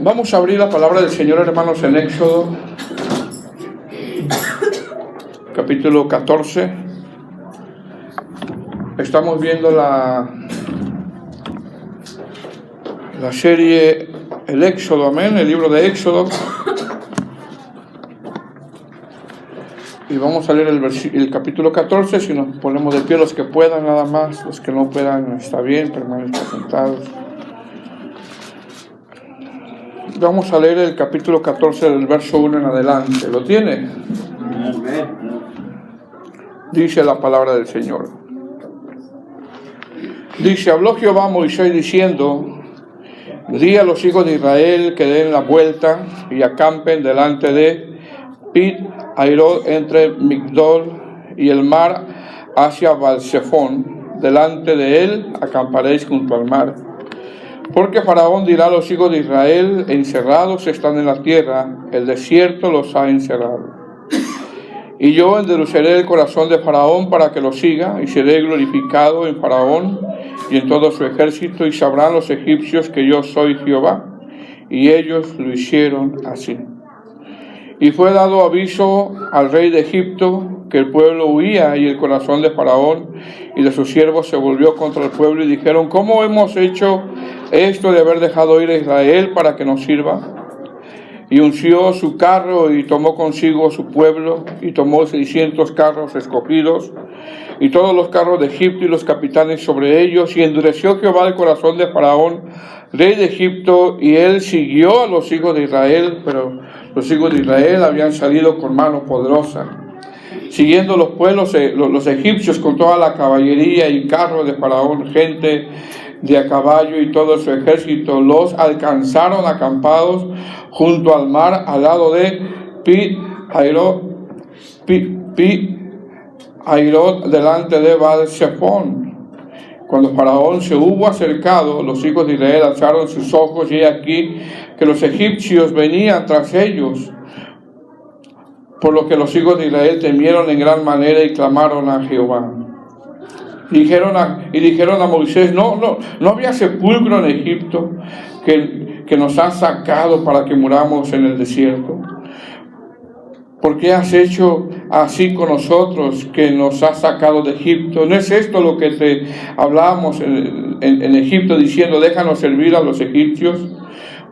Vamos a abrir la palabra del Señor, hermanos, en Éxodo, capítulo 14. Estamos viendo la serie El Éxodo, amén, el libro de Éxodo. Y vamos a leer el capítulo 14, si nos ponemos de pie los que puedan, nada más, los que no puedan, está bien, permanezcan sentados. Vamos a leer el capítulo 14 del verso 1 en adelante. ¿Lo tiene? Dice la palabra del Señor. Dice: habló Jehová a Moisés diciendo: di a los hijos de Israel que den la vuelta y acampen delante de Pi-Hahiroth, entre Migdol y el mar, hacia Baal-Zephón. Delante de él acamparéis junto al mar. Porque Faraón dirá a los hijos de Israel: encerrados están en la tierra, el desierto los ha encerrado. Y yo endureceré el corazón de Faraón para que lo siga, y seré glorificado en Faraón y en todo su ejército, y sabrán los egipcios que yo soy Jehová. Y ellos lo hicieron así. Y fue dado aviso al rey de Egipto que el pueblo huía, y el corazón de Faraón y de sus siervos se volvió contra el pueblo, y dijeron: ¿cómo hemos hecho esto de haber dejado ir a Israel para que nos sirva? Y unció su carro y tomó consigo su pueblo, y tomó 600 carros escogidos y todos los carros de Egipto y los capitanes sobre ellos, y endureció Jehová el corazón de Faraón, rey de Egipto, y él siguió a los hijos de Israel, pero los hijos de Israel habían salido con mano poderosa. Siguiendo los pueblos, los egipcios con toda la caballería y carros de Faraón, gente de a caballo y todo su ejército, los alcanzaron acampados junto al mar, al lado de Pi-Hahiroth, delante de Baal-Zephón. Cuando Faraón se hubo acercado, los hijos de Israel alzaron sus ojos, y he aquí que los egipcios venían tras ellos, por lo que los hijos de Israel temieron en gran manera y clamaron a Jehová. Y dijeron a Moisés: no había sepulcro en Egipto que nos ha sacado para que muramos en el desierto. ¿Por qué has hecho así con nosotros, que nos has sacado de Egipto? ¿No es esto lo que te hablamos en Egipto, diciendo: déjanos servir a los egipcios?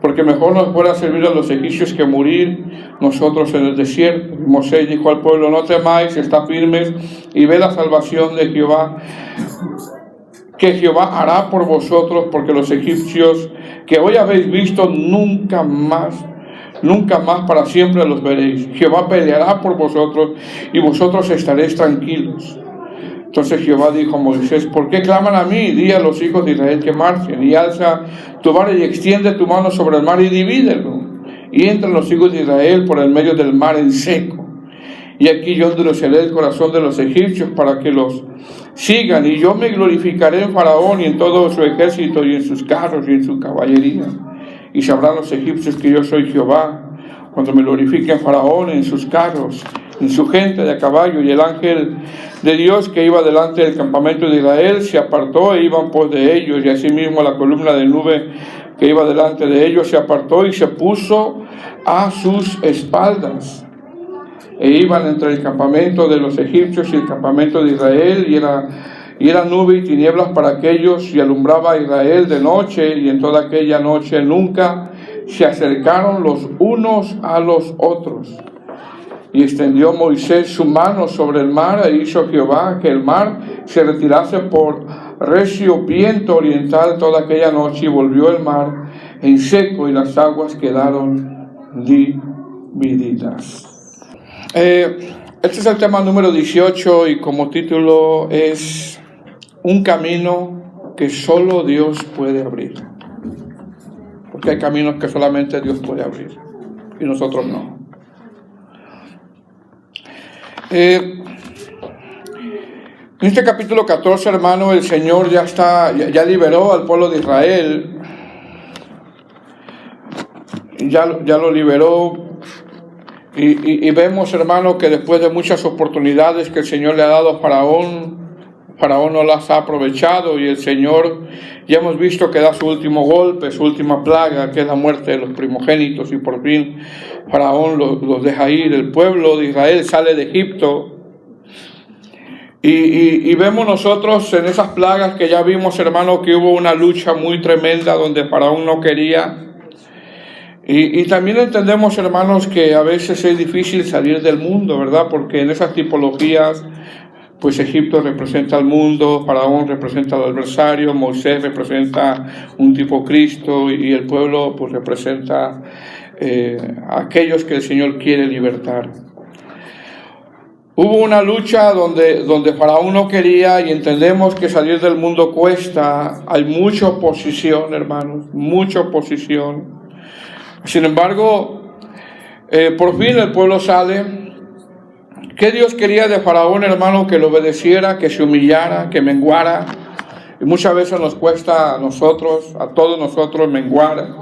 Porque mejor nos fuera servir a los egipcios que morir nosotros en el desierto. Y Moisés dijo al pueblo: no temáis, estad firmes y ve la salvación de Jehová, que Jehová hará por vosotros, porque los egipcios que hoy habéis visto, nunca más para siempre los veréis. Jehová peleará por vosotros, y vosotros estaréis tranquilos. Entonces Jehová dijo a Moisés: ¿por qué claman a mí? Di a los hijos de Israel que marchen, y alza tu vara y extiende tu mano sobre el mar y divídelo, y entran los hijos de Israel por el medio del mar en seco. Y aquí yo endureceré el corazón de los egipcios para que los sigan, y yo me glorificaré en Faraón y en todo su ejército y en sus carros y en su caballería. Y sabrán los egipcios que yo soy Jehová, cuando me glorifique en Faraón, en sus carros, en su gente de a caballo. Y el ángel de Dios que iba delante del campamento de Israel se apartó, e iban pos de ellos, y asimismo la columna de nube que iba delante de ellos se apartó y se puso a sus espaldas. E iban entre el campamento de los egipcios y el campamento de Israel, y era nube y tinieblas para aquellos, y alumbraba a Israel de noche, y en toda aquella noche nunca se acercaron los unos a los otros. Y extendió Moisés su mano sobre el mar, e hizo Jehová que el mar se retirase por recio viento oriental toda aquella noche, y volvió el mar en seco, y las aguas quedaron divididas. Este es el tema número 18, y como título es: un camino que solo Dios puede abrir. Porque hay caminos que solamente Dios puede abrir, y nosotros no. En este capítulo 14, hermano, el Señor ya liberó al pueblo de Israel. Ya lo liberó. Y vemos, hermano, que después de muchas oportunidades que el Señor le ha dado a Faraón, Faraón no las ha aprovechado y el Señor ya hemos visto que da su último golpe, su última plaga, que es la muerte de los primogénitos, y por fin Faraón los deja ir. El pueblo de Israel sale de Egipto y vemos nosotros en esas plagas que ya vimos, hermanos, que hubo una lucha muy tremenda donde Faraón no quería. Y también entendemos, hermanos, que a veces es difícil salir del mundo, ¿verdad? Porque en esas tipologías, pues Egipto representa al mundo, Faraón representa al adversario, Moisés representa un tipo Cristo y el pueblo pues representa a aquellos que el Señor quiere libertar. Hubo una lucha donde Faraón no quería, y entendemos que salir del mundo cuesta. Hay mucha oposición, hermanos, mucha oposición. Sin embargo, por fin el pueblo sale. ¿Qué Dios quería de Faraón, hermano? Que lo obedeciera, que se humillara, que menguara. Y muchas veces nos cuesta a nosotros, a todos nosotros, menguar,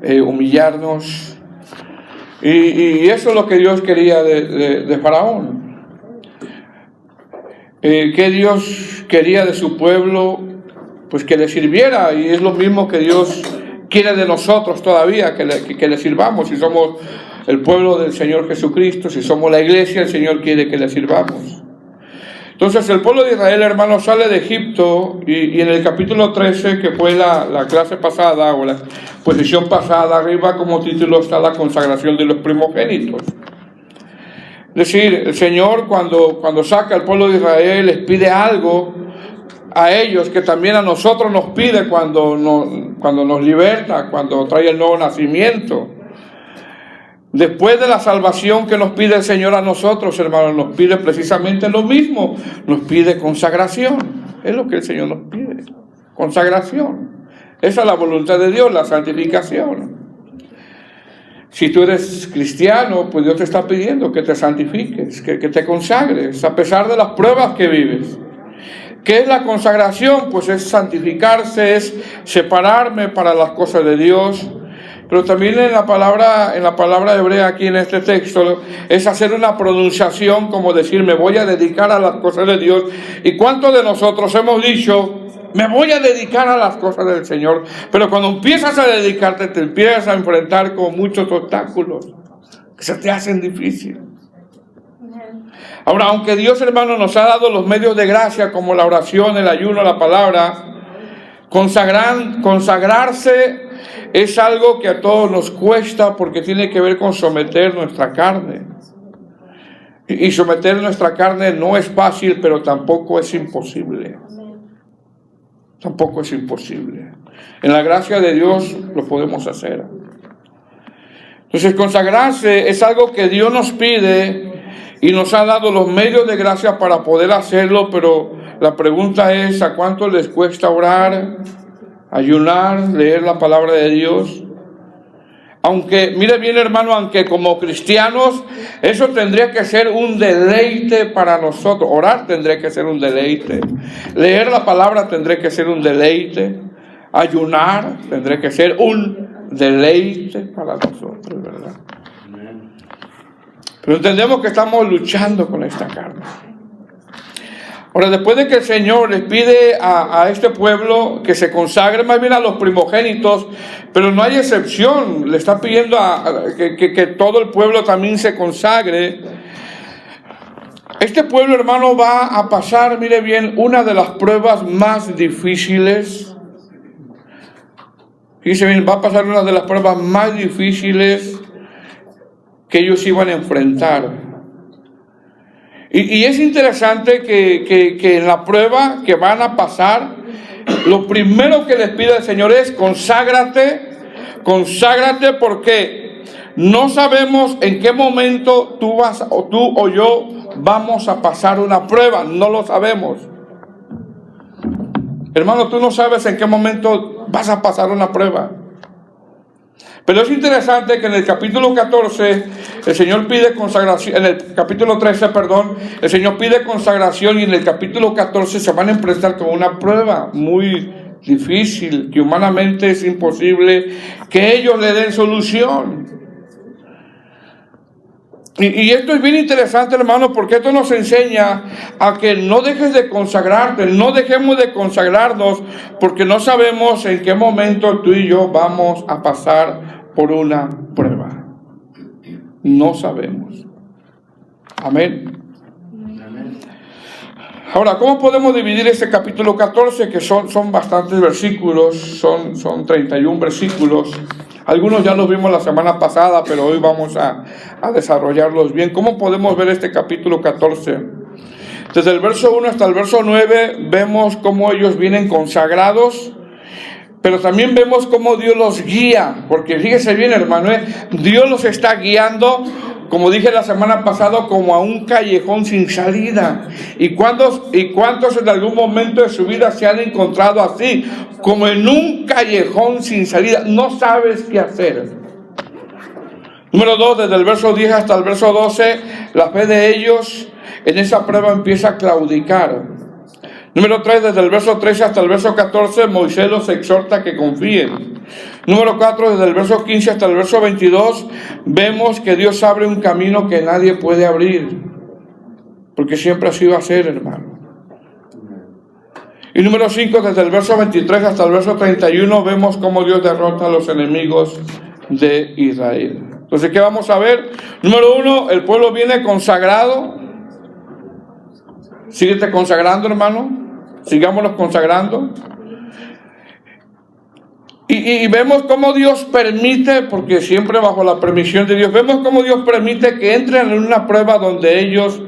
humillarnos. Y eso es lo que Dios quería de Faraón. ¿Qué Dios quería de su pueblo? Pues que le sirviera, y es lo mismo que Dios quiere de nosotros todavía, que le sirvamos. Si somos el pueblo del Señor Jesucristo, si somos la iglesia, el Señor quiere que le sirvamos. Entonces el pueblo de Israel, hermano, sale de Egipto, y en el capítulo 13, que fue la clase pasada o la posición pasada, arriba como título está la consagración de los primogénitos. Es decir, el Señor cuando saca al pueblo de Israel les pide algo a ellos que también a nosotros nos pide cuando nos liberta, cuando trae el nuevo nacimiento. Después de la salvación que nos pide el Señor a nosotros, hermanos, nos pide precisamente lo mismo. Nos pide consagración. Es lo que el Señor nos pide. Consagración. Esa es la voluntad de Dios, la santificación. Si tú eres cristiano, pues Dios te está pidiendo que te santifiques, que te consagres, a pesar de las pruebas que vives. ¿Qué es la consagración? Pues es santificarse, es separarme para las cosas de Dios. Pero también en la palabra hebrea aquí en este texto es hacer una pronunciación, como decir, me voy a dedicar a las cosas de Dios. ¿Y cuántos de nosotros hemos dicho, me voy a dedicar a las cosas del Señor? Pero cuando empiezas a dedicarte, te empiezas a enfrentar con muchos obstáculos que se te hacen difíciles. Ahora, aunque Dios, hermano, nos ha dado los medios de gracia, como la oración, el ayuno, la palabra, consagrarse es algo que a todos nos cuesta, porque tiene que ver con someter nuestra carne. Y someter nuestra carne no es fácil, pero tampoco es imposible. Tampoco es imposible. En la gracia de Dios lo podemos hacer. Entonces, consagrarse es algo que Dios nos pide y nos ha dado los medios de gracia para poder hacerlo, pero la pregunta es, ¿a cuánto les cuesta orar, ayunar, leer la palabra de Dios? Aunque, mire bien, hermano, aunque como cristianos eso tendría que ser un deleite para nosotros. Orar tendría que ser un deleite. Leer la palabra tendría que ser un deleite. Ayunar tendría que ser un deleite para nosotros, ¿verdad? Pero entendemos que estamos luchando con esta carne. Ahora, después de que el Señor les pide a este pueblo que se consagre, más bien a los primogénitos, pero no hay excepción, le está pidiendo que todo el pueblo también se consagre. Este pueblo, hermano, va a pasar, mire bien, una de las pruebas más difíciles. Fíjense bien, va a pasar una de las pruebas más difíciles que ellos iban a enfrentar. Y es interesante que en la prueba que van a pasar, lo primero que les pide el Señor es conságrate, porque no sabemos en qué momento tú o yo vamos a pasar una prueba, no lo sabemos. Hermano, tú no sabes en qué momento vas a pasar una prueba. Pero es interesante que en el capítulo 14 el Señor pide consagración, en el capítulo 13, el Señor pide consagración, y en el capítulo 14 se van a enfrentar con una prueba muy difícil, que humanamente es imposible que ellos le den solución. Y esto es bien interesante, hermano, porque esto nos enseña a que no dejes de consagrarte, no dejemos de consagrarnos, porque no sabemos en qué momento tú y yo vamos a pasar por una prueba. No sabemos. Amén. Ahora, ¿cómo podemos dividir este capítulo 14? Que son bastantes versículos, son 31 versículos. Algunos ya los vimos la semana pasada, pero hoy vamos a desarrollarlos bien. ¿Cómo podemos ver este capítulo 14? Desde el verso 1 hasta el verso 9 vemos cómo ellos vienen consagrados, pero también vemos cómo Dios los guía, porque fíjese bien, hermano, Dios los está guiando, como dije la semana pasada, como a un callejón sin salida. ¿Y cuántos en algún momento de su vida se han encontrado así, como en un callejón sin salida? No sabes qué hacer. Número 2, desde el verso 10 hasta el verso 12, la fe de ellos en esa prueba empieza a claudicar. Número 3, desde el verso 13 hasta el verso 14, Moisés los exhorta a que confíen. Número 4, desde el verso 15 hasta el verso 22, vemos que Dios abre un camino que nadie puede abrir, porque siempre así va a ser, hermano. Y número 5, desde el verso 23 hasta el verso 31, vemos cómo Dios derrota a los enemigos de Israel. Entonces, ¿qué vamos a ver? Número 1, el pueblo viene consagrado. Síguete consagrando, hermano. Sigámonos consagrando. Y vemos cómo Dios permite, porque siempre bajo la permisión de Dios, vemos cómo Dios permite que entren en una prueba donde ellos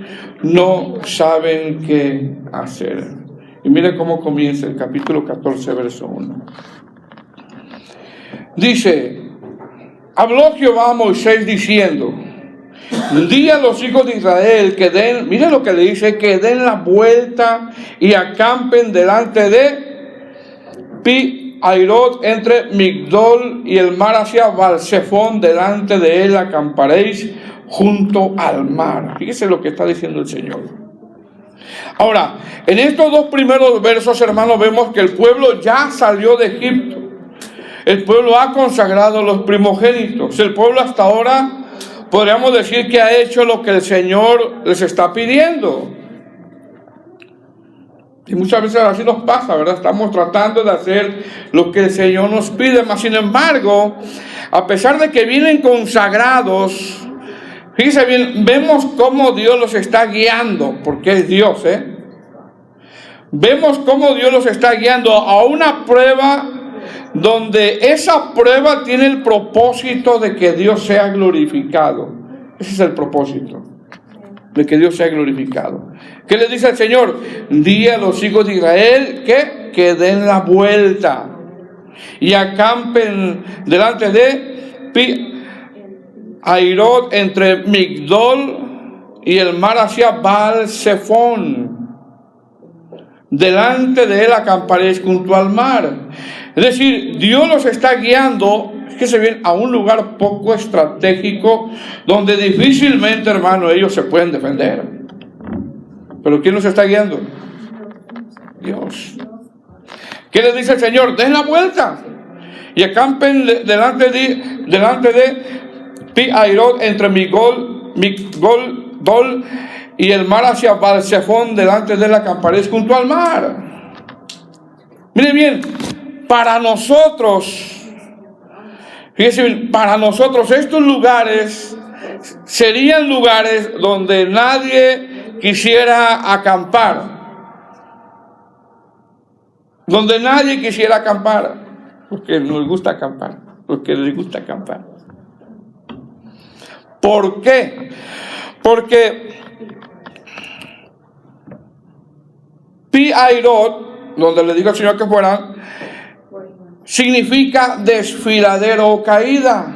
no saben qué hacer. Y mire cómo comienza el capítulo 14, verso 1. Dice: habló Jehová a Moisés diciendo: di a los hijos de Israel que den, mire lo que le dice, que den la vuelta y acampen delante de Pi-Hairot, entre Migdol y el mar hacia Baal-Zephón, delante de él acamparéis junto al mar. Fíjese lo que está diciendo el Señor. Ahora, en estos dos primeros versos, hermanos, vemos que el pueblo ya salió de Egipto. El pueblo ha consagrado los primogénitos. El pueblo hasta ahora podríamos decir que ha hecho lo que el Señor les está pidiendo. Y muchas veces así nos pasa, ¿verdad? Estamos tratando de hacer lo que el Señor nos pide, mas sin embargo, a pesar de que vienen consagrados, fíjense bien, vemos cómo Dios los está guiando, porque es Dios, Vemos cómo Dios los está guiando a una prueba donde esa prueba tiene el propósito de que Dios sea glorificado. Ese es el propósito, de que Dios sea glorificado. ¿Qué le dice el Señor? Di a los hijos de Israel que den la vuelta y acampen delante de Pi-Hairot, entre Migdol y el mar hacia Baal-Zephón. Delante de él acamparéis junto al mar. Es decir, Dios los está guiando, es que se viene a un lugar poco estratégico, donde difícilmente, hermano, ellos se pueden defender. Pero ¿quién los está guiando? Dios. ¿Qué les dice el Señor? Den la vuelta y acampen delante de Pi-Hairot, entre Migdol y el mar hacia Baal-Zephón, delante de él acamparéis junto al mar. Miren bien, para nosotros, fíjense bien, para nosotros estos lugares serían lugares donde nadie quisiera acampar. Donde nadie quisiera acampar, porque nos gusta acampar, porque les gusta acampar. ¿Por qué? Porque Pi-Hairot, donde le digo al Señor que fueran, significa desfiladero o caída.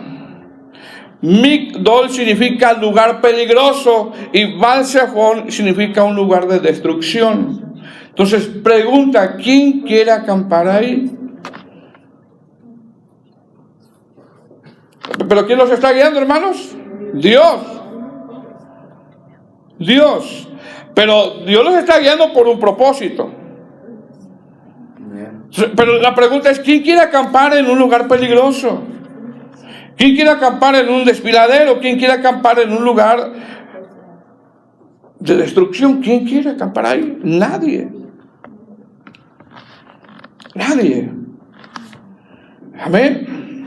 Migdol significa lugar peligroso y Baal-Zephón significa un lugar de destrucción. Entonces pregunta, ¿quién quiere acampar ahí? ¿Pero quién los está guiando, hermanos? Dios. Dios. Pero Dios los está guiando por un propósito. Pero la pregunta es, ¿quién quiere acampar en un lugar peligroso? ¿Quién quiere acampar en un desfiladero? ¿Quién quiere acampar en un lugar de destrucción? ¿Quién quiere acampar ahí? Nadie. Nadie. Amén.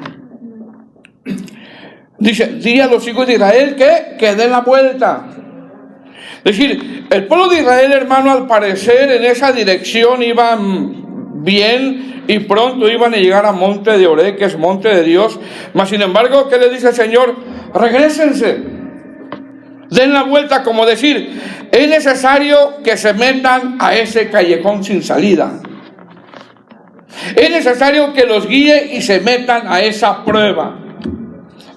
Dice, di a los hijos de Israel que den la vuelta. Es decir, el pueblo de Israel, hermano, al parecer en esa dirección iban bien y pronto iban a llegar a monte de Oré, que es monte de Dios. Mas sin embargo, ¿qué le dice el Señor? Regrésense, den la vuelta, como decir, es necesario que se metan a ese callejón sin salida. Es necesario que los guíe y se metan a esa prueba.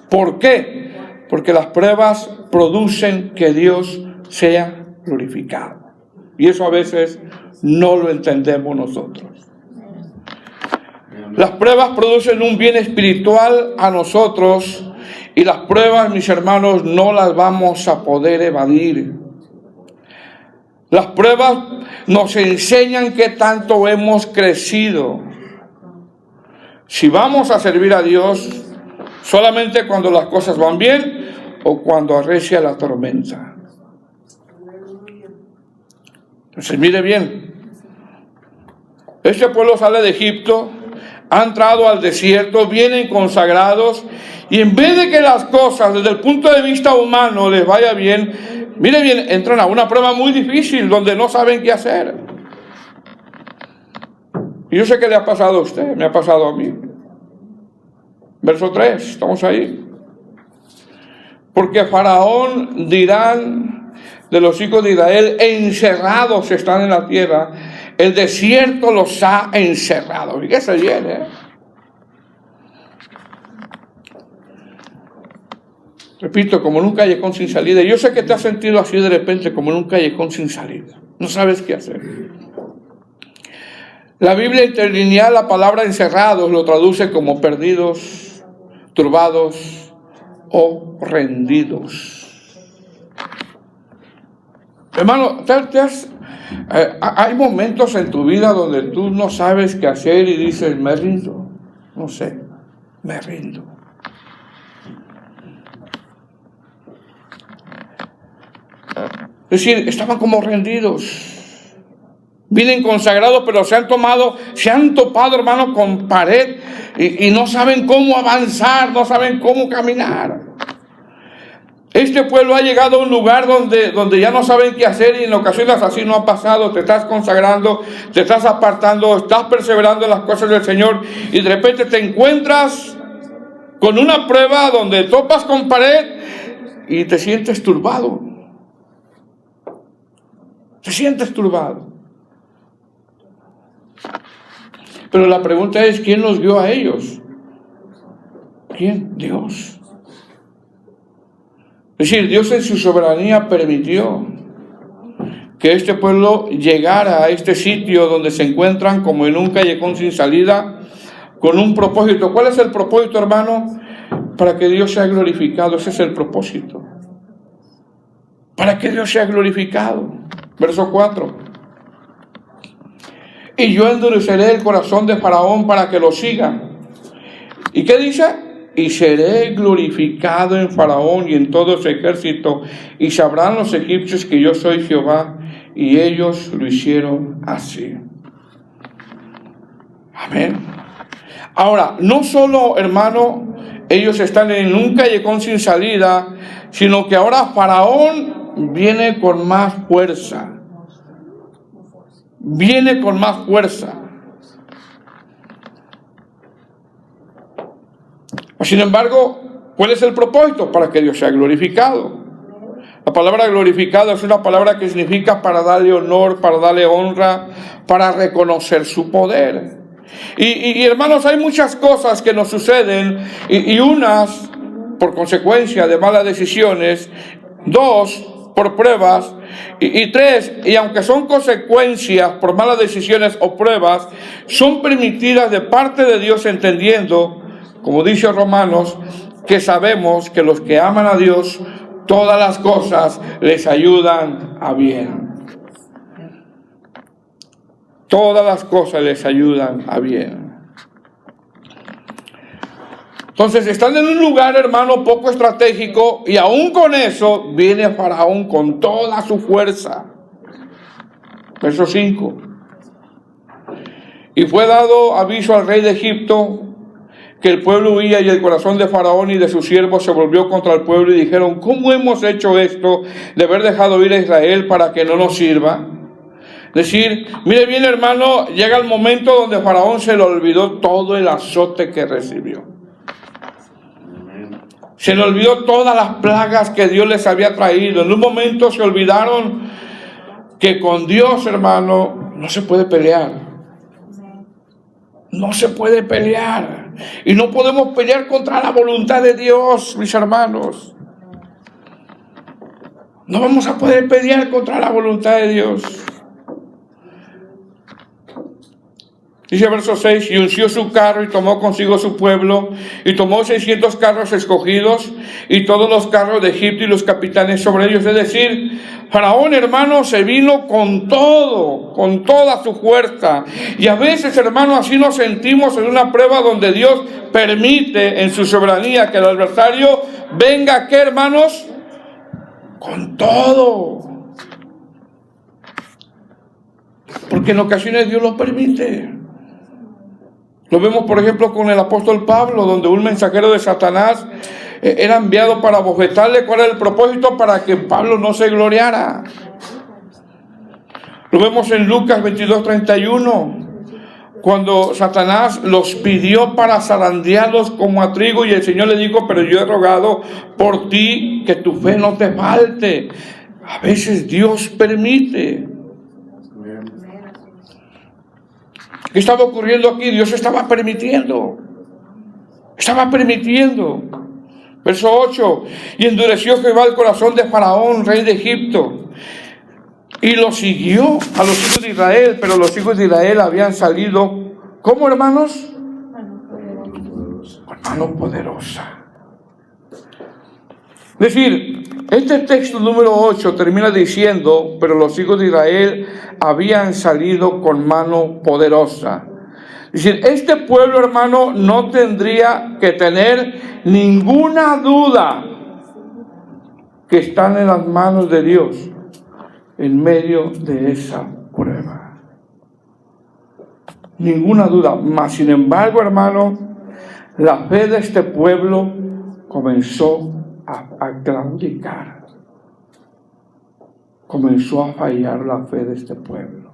¿Por qué? Porque las pruebas producen que Dios sea glorificado. Y eso a veces no lo entendemos nosotros. Las pruebas producen un bien espiritual a nosotros y las pruebas, mis hermanos, no las vamos a poder evadir. Las pruebas nos enseñan qué tanto hemos crecido. Si vamos a servir a Dios solamente cuando las cosas van bien o cuando arrecia la tormenta. Entonces, mire bien, este pueblo sale de Egipto, ha entrado al desierto, vienen consagrados, y en vez de que las cosas desde el punto de vista humano les vaya bien, mire bien, entran a una prueba muy difícil donde no saben qué hacer. Y yo sé que le ha pasado a usted, me ha pasado a mí. Verso 3, estamos ahí. Porque Faraón dirán de los hijos de Israel, encerrados están en la tierra, el desierto los ha encerrado. Fíjese bien, Repito, como en un callejón sin salida. Yo sé que te has sentido así de repente, como en un callejón sin salida. No sabes qué hacer. La Biblia interlineal, la palabra encerrados, lo traduce como perdidos, turbados o rendidos. Hermano, hay momentos en tu vida donde tú no sabes qué hacer y dices, me rindo. No sé, me rindo. Es decir, estaban como rendidos. Vienen consagrados, pero se han topado, hermano, con pared y no saben cómo avanzar, no saben cómo caminar. Este pueblo ha llegado a un lugar donde ya no saben qué hacer y en ocasiones así no ha pasado. Te estás consagrando, te estás apartando, estás perseverando en las cosas del Señor y de repente te encuentras con una prueba donde topas con pared y te sientes turbado. Te sientes turbado. Pero la pregunta es, ¿quién los guió a ellos? ¿Quién? Dios. Es decir, Dios en su soberanía permitió que este pueblo llegara a este sitio donde se encuentran como en un callejón sin salida con un propósito. ¿Cuál es el propósito, hermano? Para que Dios sea glorificado. Ese es el propósito. Para que Dios sea glorificado. Verso 4. Y yo endureceré el corazón de Faraón para que lo siga. ¿Y qué dice? Y seré glorificado en Faraón y en todo su ejército, y sabrán los egipcios que yo soy Jehová, y ellos lo hicieron así. Amén. Ahora, no solo, hermano, ellos están en un callejón sin salida, sino que ahora Faraón viene con más fuerza. Viene con más fuerza. Sin embargo, ¿cuál es el propósito? Para que Dios sea glorificado. La palabra glorificado es una palabra que significa para darle honor, para darle honra, para reconocer su poder. Y hermanos, hay muchas cosas que nos suceden y unas por consecuencia de malas decisiones, dos por pruebas y tres, y aunque son consecuencias por malas decisiones o pruebas, son permitidas de parte de Dios, entendiendo, como dice Romanos, que sabemos que los que aman a Dios, todas las cosas les ayudan a bien. Todas las cosas les ayudan a bien. Entonces están en un lugar, hermano, poco estratégico, y aún con eso viene Faraón con toda su fuerza. Verso 5. Y fue dado aviso al rey de Egipto que el pueblo huía, y el corazón de Faraón y de sus siervos se volvió contra el pueblo, y dijeron: ¿cómo hemos hecho esto de haber dejado ir a Israel para que no nos sirva? Es decir, mire bien, hermano, llega el momento donde Faraón se le olvidó todo el azote que recibió. Se le olvidó todas las plagas que Dios les había traído. En un momento se olvidaron que con Dios, hermano, no se puede pelear. No se puede pelear. Y no podemos pelear contra la voluntad de Dios, mis hermanos. No vamos a poder pelear contra la voluntad de Dios. Dice verso 6, y unció su carro y tomó consigo su pueblo, y tomó 600 carros escogidos, y todos los carros de Egipto y los capitanes sobre ellos. Es decir, Faraón, hermano, se vino con todo, con toda su fuerza. Y a veces, hermano, así nos sentimos en una prueba donde Dios permite en su soberanía que el adversario venga, ¿qué, hermanos? Con todo. Porque en ocasiones Dios lo permite. Lo vemos, por ejemplo, con el apóstol Pablo, donde un mensajero de Satanás era enviado para bofetarle. ¿Cuál era el propósito? Para que Pablo no se gloriara. Lo vemos en Lucas 22:31, cuando Satanás los pidió para zarandearlos como a trigo, y el Señor le dijo: pero yo he rogado por ti que tu fe no te falte. A veces Dios permite. ¿Qué estaba ocurriendo aquí? Dios estaba permitiendo. Estaba permitiendo. Verso 8. Y endureció Jehová el corazón de Faraón, rey de Egipto, y lo siguió a los hijos de Israel. Pero los hijos de Israel habían salido, ¿cómo, hermanos? Con mano poderosa. Es decir, este texto número 8 termina diciendo: pero los hijos de Israel habían salido con mano poderosa. Es decir, este pueblo, hermano, no tendría que tener ninguna duda que están en las manos de Dios en medio de esa prueba. Ninguna duda. Mas, sin embargo, hermano, la fe de este pueblo comenzó a claudicar. Comenzó a fallar la fe de este pueblo.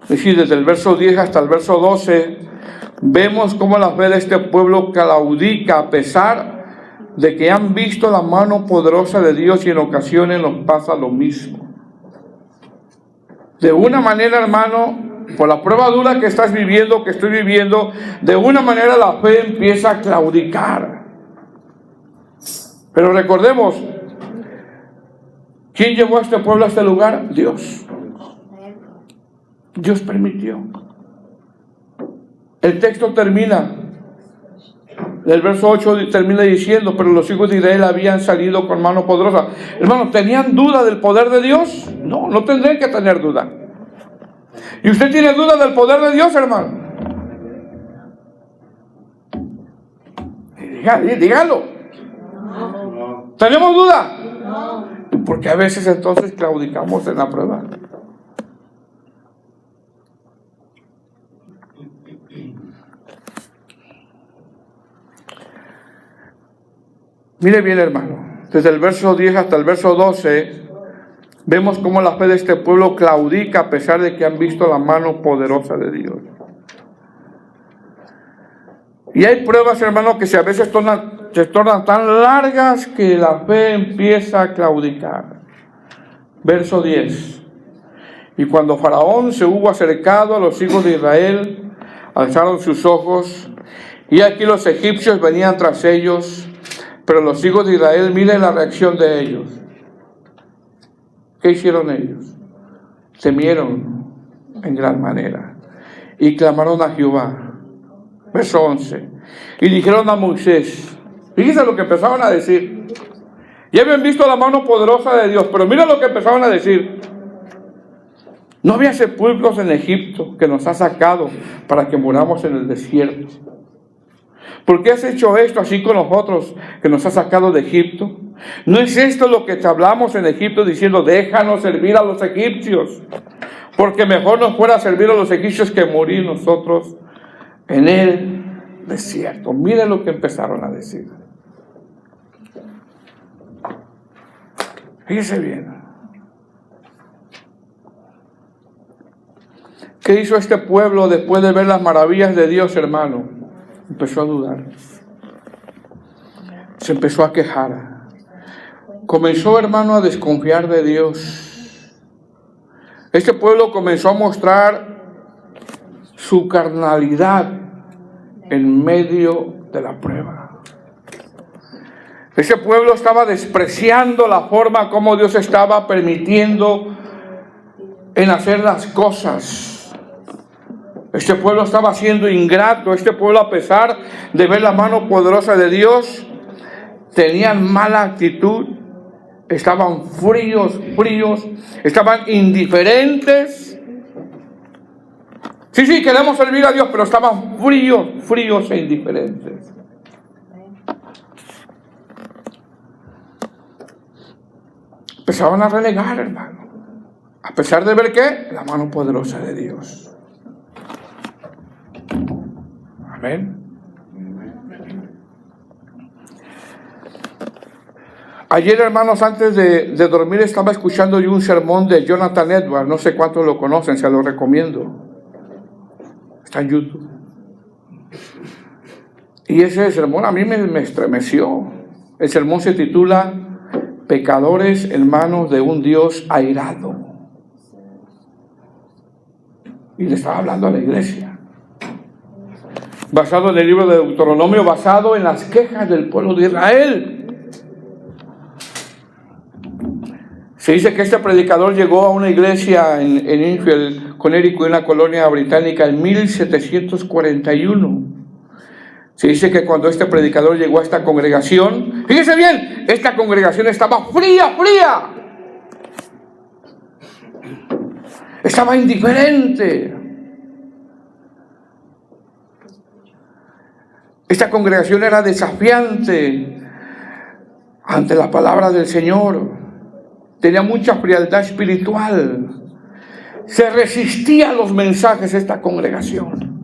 Es decir, desde el verso 10 hasta el verso 12, vemos cómo la fe de este pueblo claudica, a pesar de que han visto la mano poderosa de Dios, y en ocasiones nos pasa lo mismo. De una manera, hermano, por la prueba dura que estás viviendo, que estoy viviendo, de una manera la fe empieza a claudicar. Pero recordemos, ¿quién llevó a este pueblo a este lugar? Dios. Dios permitió. El texto termina, el verso 8 termina diciendo: pero los hijos de Israel habían salido con mano poderosa. Hermano, ¿tenían duda del poder de Dios? No, no tendrían que tener duda. ¿Y usted tiene duda del poder de Dios, hermano? Dígalo. ¿Tenemos duda? No. Porque a veces entonces claudicamos en la prueba. Mire bien, hermano, desde el verso 10 hasta el verso 12, vemos cómo la fe de este pueblo claudica a pesar de que han visto la mano poderosa de Dios. Y hay pruebas, hermano, que a veces se tornan tan largas que la fe empieza a claudicar. Verso 10. Y cuando Faraón se hubo acercado a los hijos de Israel, alzaron sus ojos, y aquí los egipcios venían tras ellos. Pero los hijos de Israel, miren la reacción de ellos. ¿Qué hicieron ellos? Temieron en gran manera y clamaron a Jehová. Verso 11. Y dijeron a Moisés, fíjense lo que empezaron a decir. Ya habían visto la mano poderosa de Dios, pero mira lo que empezaron a decir. No había sepulcros en Egipto que nos ha sacado para que muramos en el desierto. ¿Por qué has hecho esto así con nosotros que nos has sacado de Egipto? ¿No es esto lo que te hablamos en Egipto diciendo, déjanos servir a los egipcios? Porque mejor nos fuera servir a los egipcios que morir nosotros en el desierto. Miren lo que empezaron a decir. Fíjense bien. ¿Qué hizo este pueblo después de ver las maravillas de Dios, hermano? Empezó a dudar. Se empezó a quejar. Comenzó, hermano, a desconfiar de Dios. Este pueblo comenzó a mostrar su carnalidad en medio de la prueba. Ese pueblo estaba despreciando la forma como Dios estaba permitiendo en hacer las cosas. Este pueblo estaba siendo ingrato. Este pueblo, a pesar de ver la mano poderosa de Dios, tenían mala actitud, estaban fríos, estaban indiferentes. Sí, queremos servir a Dios, pero estaban fríos e indiferentes. Empezaban a renegar, hermano, a pesar de ver ¿qué? La mano poderosa de Dios. Amén. Ayer, hermanos, antes de dormir estaba escuchando yo un sermón de Jonathan Edwards. No sé cuántos lo conocen, se lo recomiendo. Está en YouTube. Y ese sermón a mí me estremeció. El sermón se titula Pecadores en manos de un Dios airado. Y le estaba hablando a la iglesia. Basado en el libro de Deuteronomio, basado en las quejas del pueblo de Israel. Se dice que este predicador llegó a una iglesia en Enfield, Connecticut, una colonia británica, en 1741. Se dice que cuando este predicador llegó a esta congregación, fíjese bien, esta congregación estaba fría. Estaba indiferente. Esta congregación era desafiante ante la palabra del Señor. Tenía mucha frialdad espiritual. Se resistía a los mensajes de esta congregación.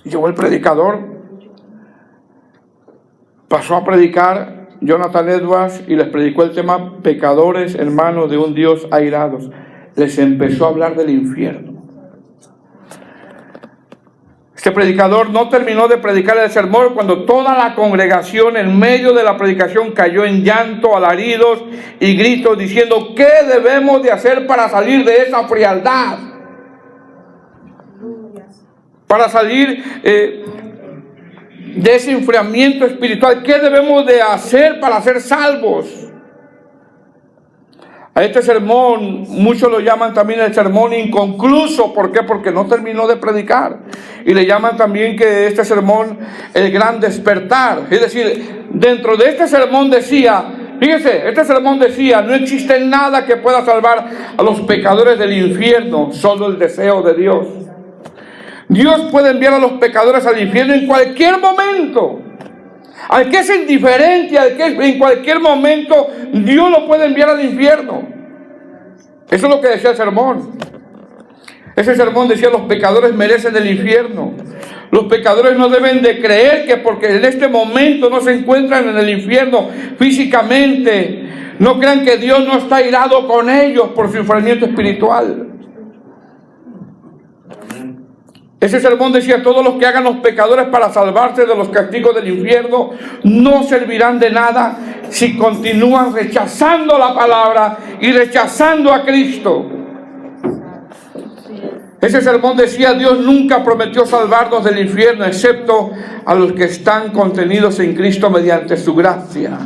Y llegó el predicador, pasó a predicar Jonathan Edwards y les predicó el tema pecadores en manos de un Dios airados. Les empezó a hablar del infierno. Este predicador no terminó de predicar el sermón cuando toda la congregación en medio de la predicación cayó en llanto, alaridos y gritos diciendo, ¿qué debemos de hacer para salir de esa frialdad? Para salir de ese enfriamiento espiritual. ¿Qué debemos de hacer para ser salvos? A este sermón, muchos lo llaman también el sermón inconcluso. ¿Por qué? Porque no terminó de predicar. Y le llaman también que este sermón, el gran despertar. Es decir, dentro de este sermón decía, fíjese, este sermón decía, no existe nada que pueda salvar a los pecadores del infierno, solo el deseo de Dios. Dios puede enviar a los pecadores al infierno en cualquier momento. Al que es indiferente, al que en cualquier momento Dios lo puede enviar al infierno. Eso es lo que decía el sermón. Ese sermón decía, los pecadores merecen el infierno. Los pecadores no deben de creer que porque en este momento no se encuentran en el infierno físicamente, no crean que Dios no está irado con ellos por su sufrimiento espiritual. Ese sermón decía, todos los que hagan los pecadores para salvarse de los castigos del infierno no servirán de nada si continúan rechazando la palabra y rechazando a Cristo. Ese sermón decía, Dios nunca prometió salvarnos del infierno excepto a los que están contenidos en Cristo mediante su gracia.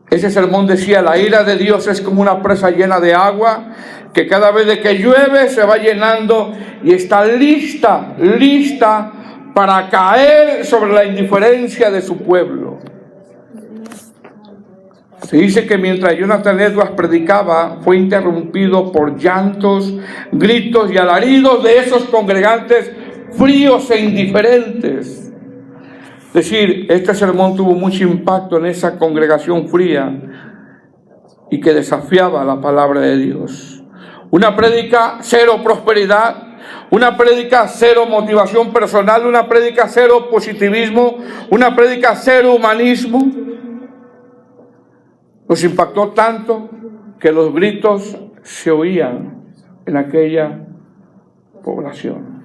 Ese sermón decía, la ira de Dios es como una presa llena de agua que cada vez de que llueve se va llenando y está lista para caer sobre la indiferencia de su pueblo. Se dice que mientras Jonathan Edwards predicaba, fue interrumpido por llantos, gritos y alaridos de esos congregantes fríos e indiferentes. Es decir, este sermón tuvo mucho impacto en esa congregación fría y que desafiaba la palabra de Dios. Una prédica cero prosperidad, una prédica cero motivación personal, una prédica cero positivismo, una prédica cero humanismo. Los impactó tanto que los gritos se oían en aquella población.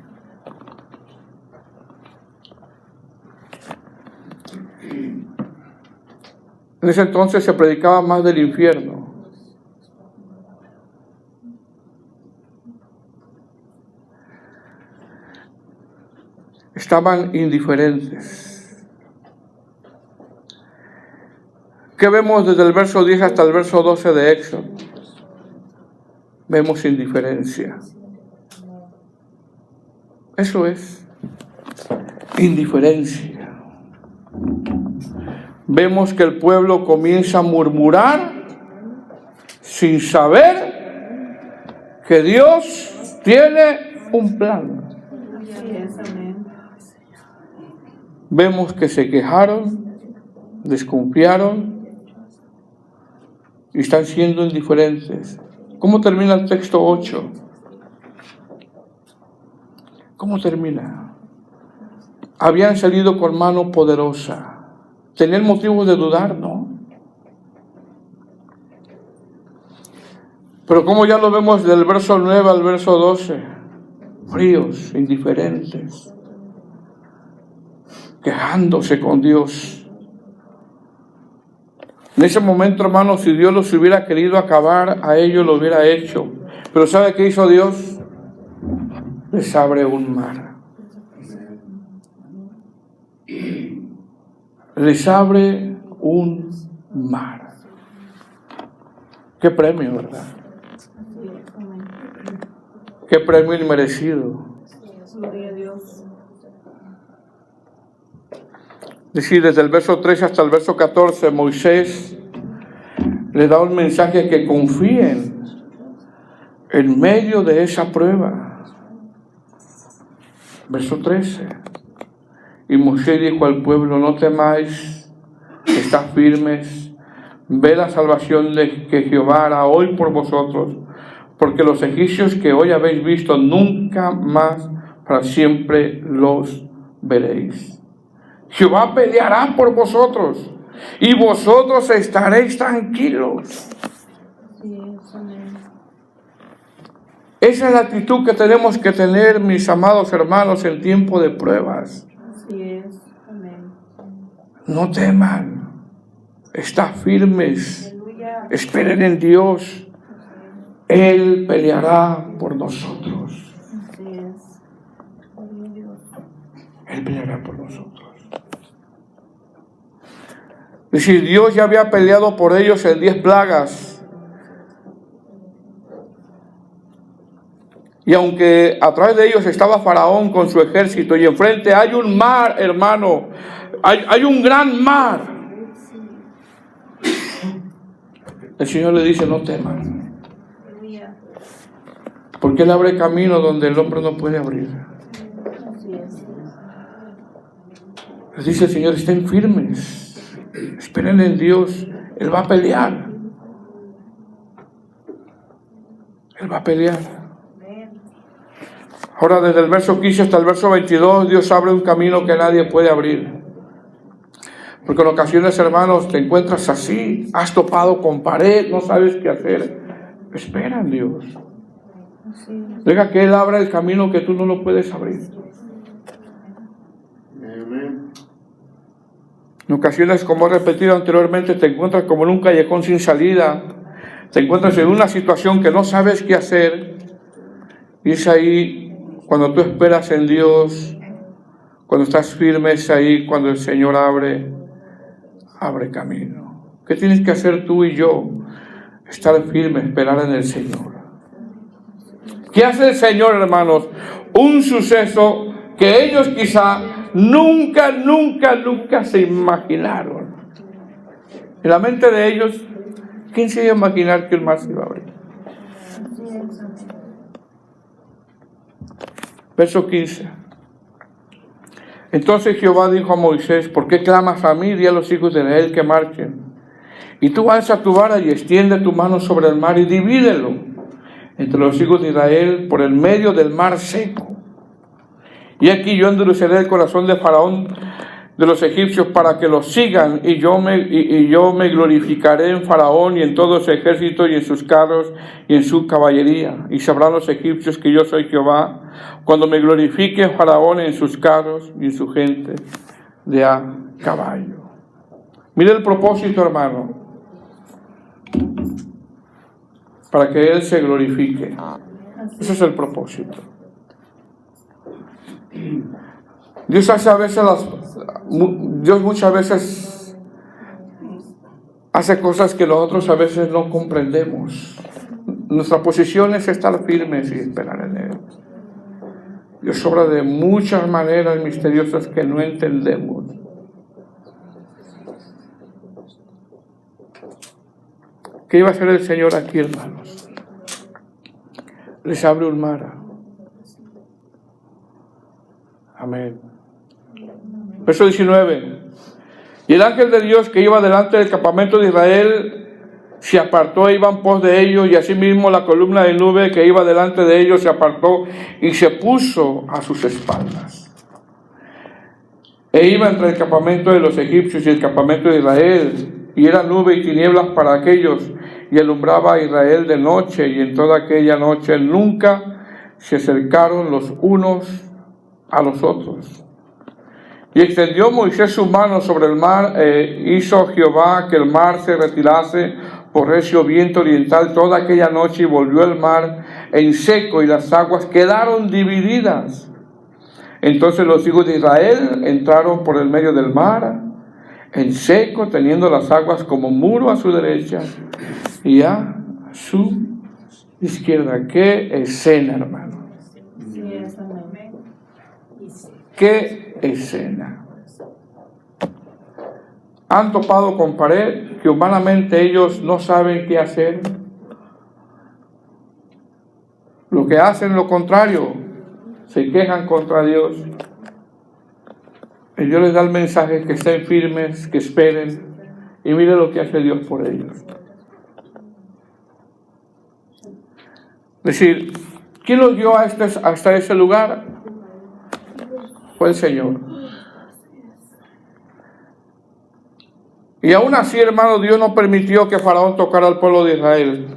En ese entonces se predicaba más del infierno. Estaban indiferentes. ¿Qué vemos desde el verso 10 hasta el verso 12 de Éxodo? Vemos indiferencia. Eso es indiferencia. Vemos que el pueblo comienza a murmurar sin saber que Dios tiene un plan. Vemos que se quejaron, desconfiaron y están siendo indiferentes. ¿Cómo termina el texto 8? ¿Cómo termina? Habían salido con mano poderosa. ¿Tenían motivos de dudar? No. Pero como ya lo vemos del verso 9 al verso 12, fríos, indiferentes, quejándose con Dios. En ese momento, hermanos, si Dios los hubiera querido acabar, a ellos lo hubiera hecho. Pero ¿sabe qué hizo Dios? Les abre un mar. Les abre un mar. Qué premio, ¿verdad? Qué premio inmerecido. Es decir, desde el verso 3 hasta el verso 14, Moisés les da un mensaje que confíen en medio de esa prueba. Verso 13. Y Moisés dijo al pueblo: no temáis, estad firmes, ve la salvación que Jehová hará hoy por vosotros, porque los egipcios que hoy habéis visto, nunca más para siempre los veréis. Jehová peleará por vosotros, y vosotros estaréis tranquilos. Esa es la actitud que tenemos que tener, mis amados hermanos, en tiempo de pruebas. No teman, están firmes, esperen en Dios. Él peleará por nosotros. Él peleará por nosotros. Es decir, Dios ya había peleado por ellos en 10 plagas. Y aunque a través de ellos estaba Faraón con su ejército, y enfrente hay un mar, hermano, hay un gran mar. El Señor le dice: no teman, porque Él abre camino donde el hombre no puede abrir. Les dice el Señor: estén firmes, esperen en Dios, Él va a pelear. Él va a pelear. Ahora, desde el verso 15 hasta el verso 22, Dios abre un camino que nadie puede abrir. Porque en ocasiones, hermanos, te encuentras así, has topado con pared, no sabes qué hacer. Espera en Dios. Deja que Él abra el camino que tú no lo puedes abrir. En ocasiones, como he repetido anteriormente, te encuentras como en un callejón sin salida. Te encuentras en una situación que no sabes qué hacer. Y es ahí cuando tú esperas en Dios, cuando estás firme, es ahí cuando el Señor abre camino. ¿Qué tienes que hacer tú y yo? Estar firme, esperar en el Señor. ¿Qué hace el Señor, hermanos? Un suceso que ellos quizá nunca se imaginaron. En la mente de ellos, ¿quién se iba a imaginar que el mar se iba a abrir? Verso 15. Entonces Jehová dijo a Moisés: ¿por qué clamas a mí? Di a los hijos de Israel que marchen. Y tú alza tu vara y extiende tu mano sobre el mar y divídelo entre los hijos de Israel por el medio del mar seco. Y aquí yo endureceré el corazón de Faraón de los egipcios para que los sigan, y yo me glorificaré en Faraón y en todo su ejército y en sus carros y en su caballería. Y sabrán los egipcios que yo soy Jehová cuando me glorifique Faraón en sus carros y en su gente de a caballo. Mire el propósito, hermano, para que Él se glorifique. Ese es el propósito. Dios muchas veces hace cosas que nosotros a veces no comprendemos. Nuestra posición es estar firmes y esperar en Él. Dios obra de muchas maneras misteriosas que no entendemos. ¿Qué iba a hacer el Señor aquí, hermanos? Les abre un mar. Amén. Verso 19. Y el ángel de Dios que iba delante del campamento de Israel se apartó e iba en pos de ellos, y asimismo la columna de nube que iba delante de ellos se apartó y se puso a sus espaldas. E iba entre el campamento de los egipcios y el campamento de Israel, y era nube y tinieblas para aquellos, y alumbraba a Israel de noche, y en toda aquella noche nunca se acercaron los unos a los otros. Y extendió Moisés su mano sobre el mar, hizo Jehová que el mar se retirase por recio viento oriental toda aquella noche, y volvió el mar en seco, y las aguas quedaron divididas. Entonces los hijos de Israel entraron por el medio del mar en seco, teniendo las aguas como muro a su derecha y a su izquierda. Qué escena, hermano. Qué escena. Han topado con pared que humanamente ellos no saben qué hacer. Lo que hacen lo contrario, se quejan contra Dios. Y Dios les da el mensaje que estén firmes, que esperen, y mire lo que hace Dios por ellos. Es decir, ¿quién los dio hasta ese lugar? Fue el Señor. Y aún así, hermano, Dios no permitió que Faraón tocara al pueblo de Israel.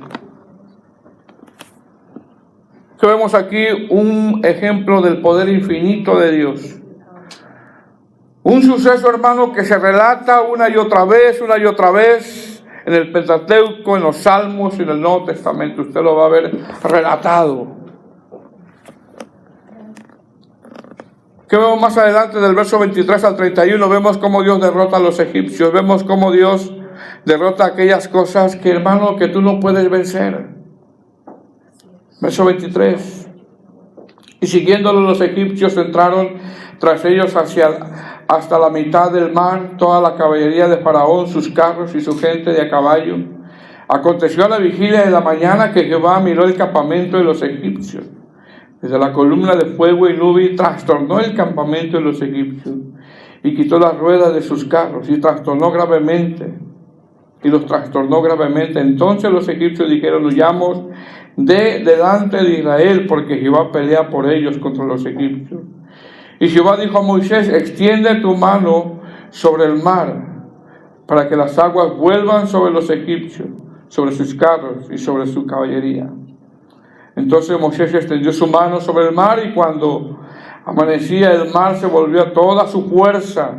Que vemos aquí un ejemplo del poder infinito de Dios. Un suceso, hermano, que se relata una y otra vez en el Pentateuco, en los Salmos y en el Nuevo Testamento. Usted lo va a ver relatado. Que vemos más adelante del verso 23 al 31, vemos cómo Dios derrota a los egipcios, vemos cómo Dios derrota aquellas cosas que, hermano, que tú no puedes vencer. Verso 23. Y siguiéndolo los egipcios entraron tras ellos hasta la mitad del mar, toda la caballería de Faraón, sus carros y su gente de a caballo. Aconteció a la vigilia de la mañana que Jehová miró el campamento de los egipcios. Desde la columna de fuego y nube, y trastornó el campamento de los egipcios, y quitó las ruedas de sus carros, y los trastornó gravemente. Entonces los egipcios dijeron: huyamos de delante de Israel, porque Jehová pelea por ellos contra los egipcios. Y Jehová dijo a Moisés: extiende tu mano sobre el mar, para que las aguas vuelvan sobre los egipcios, sobre sus carros y sobre su caballería. Entonces Moisés extendió su mano sobre el mar, y cuando amanecía el mar se volvió a toda su fuerza,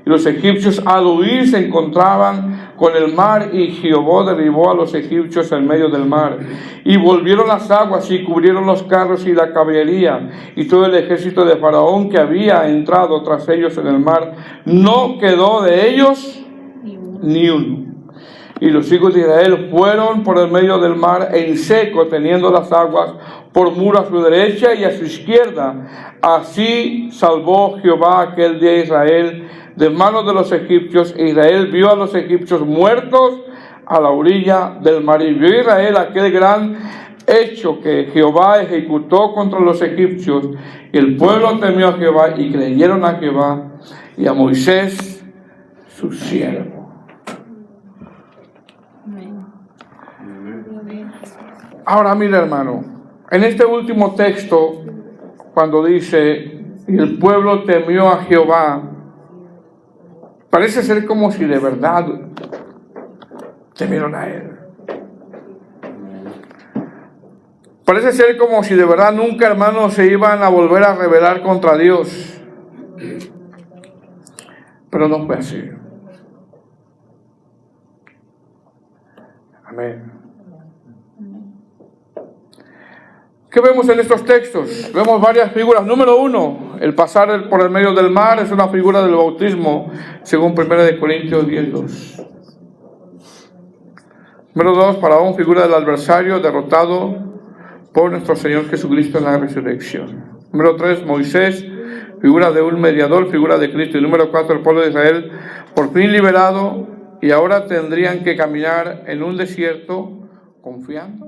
y los egipcios al huir se encontraban con el mar, y Jehová derribó a los egipcios en medio del mar. Y volvieron las aguas y cubrieron los carros y la caballería, y todo el ejército de Faraón que había entrado tras ellos en el mar. No quedó de ellos ni uno. Y los hijos de Israel fueron por el medio del mar en seco, teniendo las aguas por muro a su derecha y a su izquierda. Así salvó Jehová aquel día a Israel de manos de los egipcios, e Israel vio a los egipcios muertos a la orilla del mar. Y vio Israel aquel gran hecho que Jehová ejecutó contra los egipcios, y el pueblo temió a Jehová y creyeron a Jehová y a Moisés su siervo. Ahora mira, hermano, en este último texto, cuando dice y el pueblo temió a Jehová, parece ser como si de verdad temieron a él. Parece ser como si de verdad nunca, hermanos, se iban a volver a rebelar contra Dios. Pero no fue así. Amén. ¿Qué vemos en estos textos? Vemos varias figuras. Número 1, el pasar por el medio del mar es una figura del bautismo, según 1 Corintios 10:2. Número 2, Faraón, figura del adversario derrotado por nuestro Señor Jesucristo en la resurrección. Número 3, Moisés, figura de un mediador, figura de Cristo. Y número 4, el pueblo de Israel, por fin liberado, y ahora tendrían que caminar en un desierto confiando